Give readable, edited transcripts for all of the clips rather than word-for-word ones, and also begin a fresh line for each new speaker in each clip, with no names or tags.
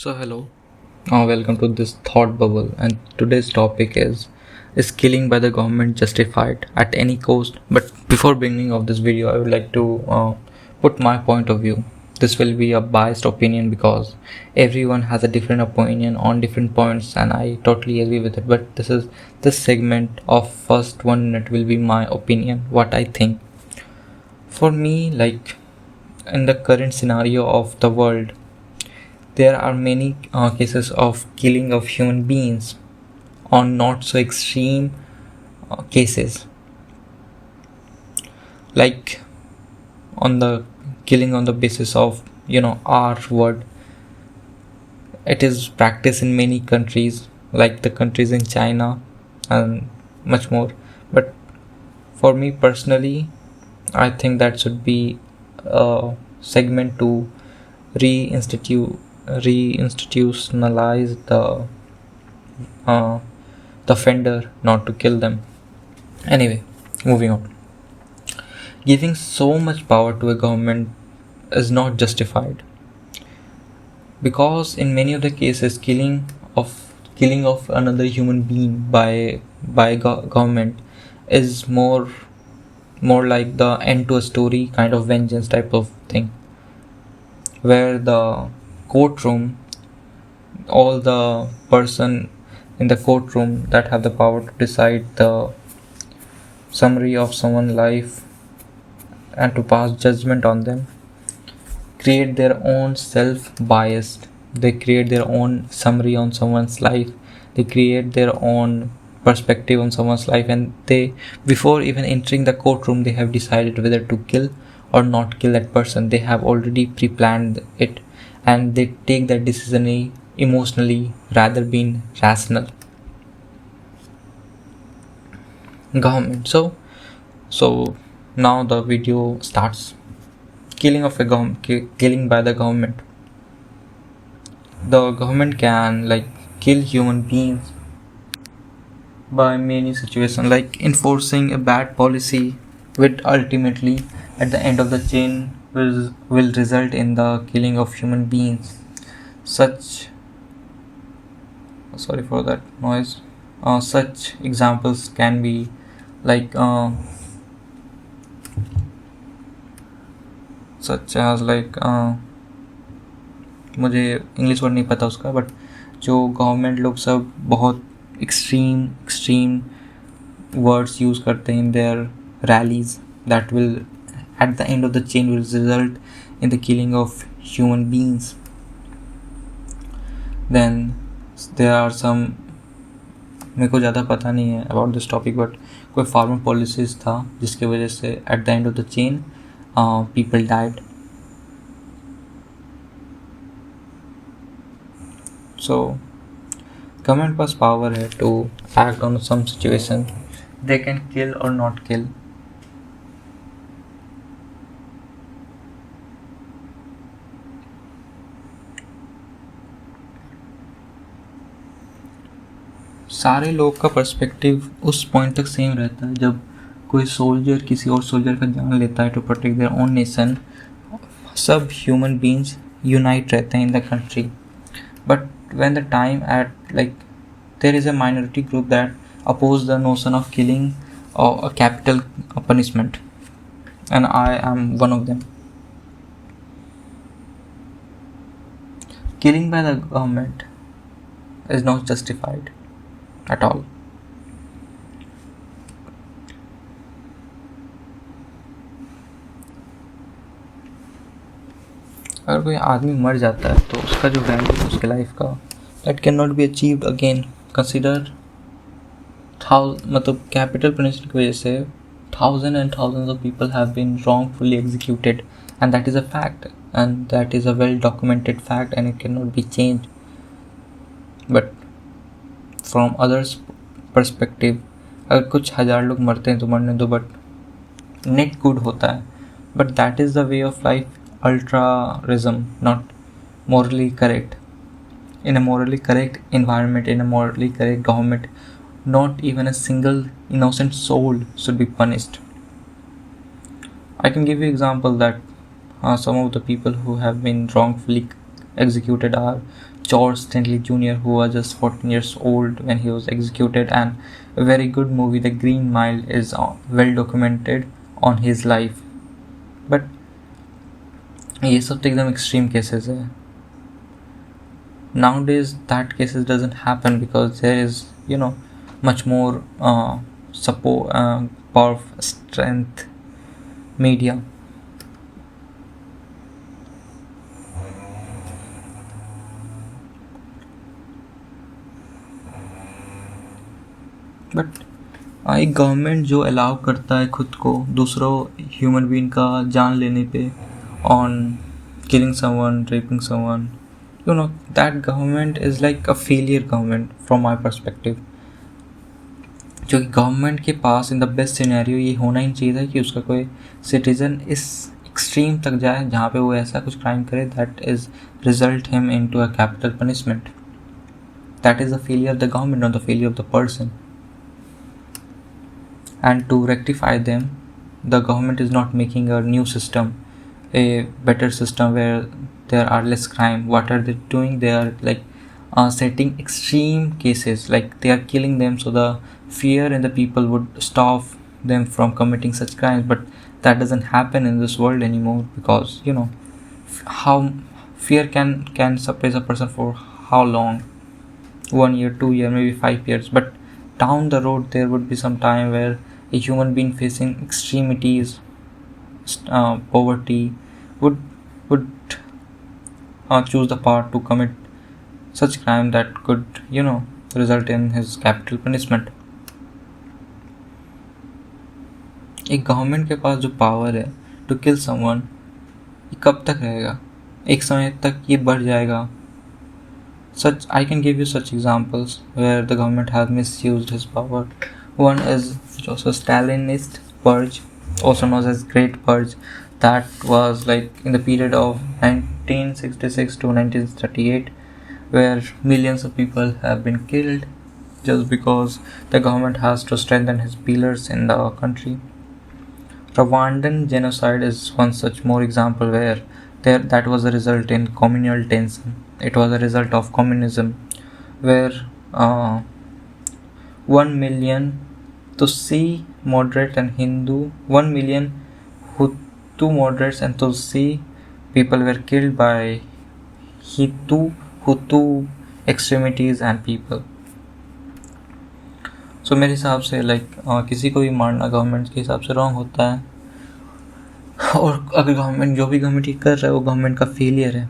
Hello, welcome to this thought bubble. And today's topic is killing by the government justified at any cost? But before beginning of this video, I would like to put my point of view. This will be a biased opinion because everyone has a different opinion on different points, and I totally agree with it. But this segment of first 1 minute will be my opinion, what I think. For me, like in the current scenario of the world, there are many cases of killing of human beings on not so extreme cases, like on the killing on the basis of our word. It is practiced in many countries, like the countries in China and much more. But for me personally, I think that should be a segment to reinstitute reinstitutionalize uh, the offender, not to kill them. Anyway, moving on. Giving so much power to a government is not justified because in many of the cases, killing of another human being by government is more like the end to a story kind of vengeance type of thing, where the courtroom, all the person in the courtroom that have the power to decide the summary of someone's life and to pass judgment on them, create their own self biased. They create their own summary on someone's life. They create their own perspective on someone's life, and they, before even entering the courtroom, they have decided whether to kill or not kill that person. They have already pre-planned it, and they take that decision emotionally rather being rational. Government. So now the video starts. Killing by the government. The government can kill human beings by many situations, like enforcing a bad policy, which ultimately at the end of the chain will result in the killing of human beings. Such Sorry for that noise. Such examples can be like such as मुझे English word नहीं पता उसका, but जो government लोग सब बहुत extreme words use करते हैं in their rallies, that will at the end of the chain will result in the killing of human beings. Then there are some, मेरे को ज़्यादा पता नहीं है अबाउट दिस टॉपिक, बट कोई फार्मर पॉलिसीज था जिसके वजह से at the end of the chain people died. So government पास power है to act on some situation. They can kill or not kill. सारे लोग का पर्सपेक्टिव उस पॉइंट तक सेम रहता है जब कोई सोल्जर किसी और सोल्जर का जान लेता है to protect their own nation. सब ह्यूमन बींग्स यूनाइट रहते हैं in the country, but when the time at there is a minority group that oppose the notion of killing or a capital punishment, and I am one of them. Killing by the government is not justified at all. अगर कोई आदमी मर जाता है तो उसका जो value है उसके लाइफ का, that can not be achieved again. Consider मतलब कैपिटल पनिशमेंट की वजह से thousands of people have been wrongfully executed, and that is a fact, and that is a well documented fact, and it cannot be changed. But from others perspective, अगर कुछ हज़ार लोग मरते हैं तो मरने दो, बट नेट गुड होता है. But that is the way of life. Altruism, not morally correct. In a morally correct environment, in a morally correct government, not even a single innocent soul should be punished. I can give you example that some of the people who have been wrongfully executed are George Stanley Jr., who was just 14 years old when he was executed, and a very good movie, The Green Mile, is well documented on his life. But ये सब तो एकदम extreme cases है. Nowadays that cases doesn't happen because there is much more support, power, strength, media. But एक government जो allow करता है खुद को दूसरों ह्यूमन बीइंग का जान लेने पे on killing someone, raping someone, that government is like a failure government from my perspective. क्योंकि गवर्नमेंट के पास इन द बेस्ट सिनेरियो ये होना ही चाहिए था कि उसका कोई सिटीजन इस एक्सट्रीम तक जाए जहाँ पे वो ऐसा कुछ क्राइम करे that is result him into a capital punishment. That is the failure of the government, not the failure of the person. And to rectify them, the government is not making a new system, a better system where there are less crime. What are they doing? They are like setting extreme cases, like they are killing them so the fear in the people would stop them from committing such crimes. But that doesn't happen in this world anymore because how fear can suppress a person for how long? 1 year, 2 year, maybe 5 years. But down the road there would be some time where a human being facing extremities, poverty, would choose the path to commit such crime that could result in his capital punishment. एक government के पास जो power है to kill someone, ये कब तक रहेगा? एक समय तक ये बढ़ जाएगा. Such I can give you such examples where the government has misused his power. One is also Stalinist purge, also known as Great Purge. That was like in the period of 1966 to 1938, where millions of people have been killed just because the government has to strengthen his pillars in the country. Rwandan genocide is one such more example where that was a result in communal tension. It was a result of communism, where 1 million Tutsi moderate and Hindu, 1 million Hutu moderates and Tutsi people were killed by Hutu extremities and people. So मेरे हिसाब से किसी को भी मारना government के हिसाब से रॉन्ग होता है. और अगर गवर्नमेंट जो भी गवर्नमेंट कर रहा है वो गवर्नमेंट का फेलियर है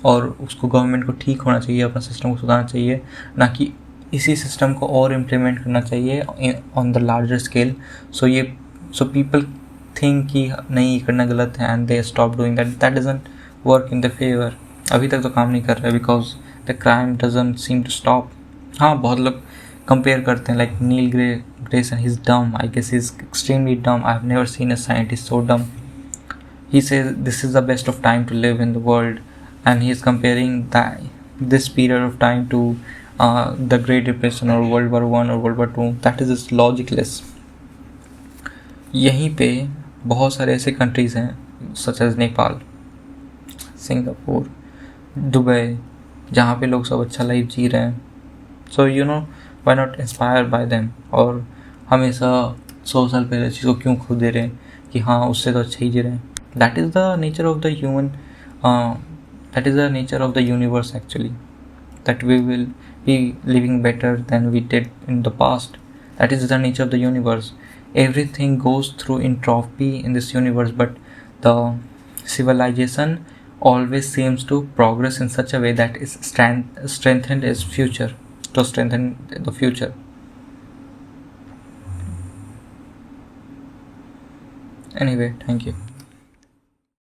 और उसको गवर्नमेंट को ठीक होना चाहिए, अपना सिस्टम को सुधारना चाहिए, ना कि इसी सिस्टम को और इम्प्लीमेंट करना चाहिए on the larger scale. So people think कि नहीं करना गलत है and they stop doing that. That doesn't work in the favour. अभी तक तो काम नहीं कर रहा है because the crime doesn't seem to stop. हाँ, बहुत लोग कंपेयर करते हैं like Neil Grayson, he is dumb. I guess he is extremely dumb. I have never seen a scientist so dumb. He says this is the best of time to live in the world, and he is comparing this period of time to the Great Depression or World War I or World War II. That is just logicless. यहीं पे बहुत सारे ऐसे countries हैं such as Nepal, Singapore, Dubai, जहाँ पे लोग सब अच्छा लाइफ जी रहे हैं. So why not inspire by them. और हमेशा 100 साल पहले चीज़ को क्यों खो दे रहे हैं कि हाँ उससे तो अच्छा ही जी रहे हैं. That is the nature of the human, that is the nature of the universe actually, that we will be living better than we did in the past. That is the nature of the universe. Everything goes through entropy in this universe, but the civilization always seems to progress in such a way that is strengthened its future, to strengthen the future. Anyway, thank you.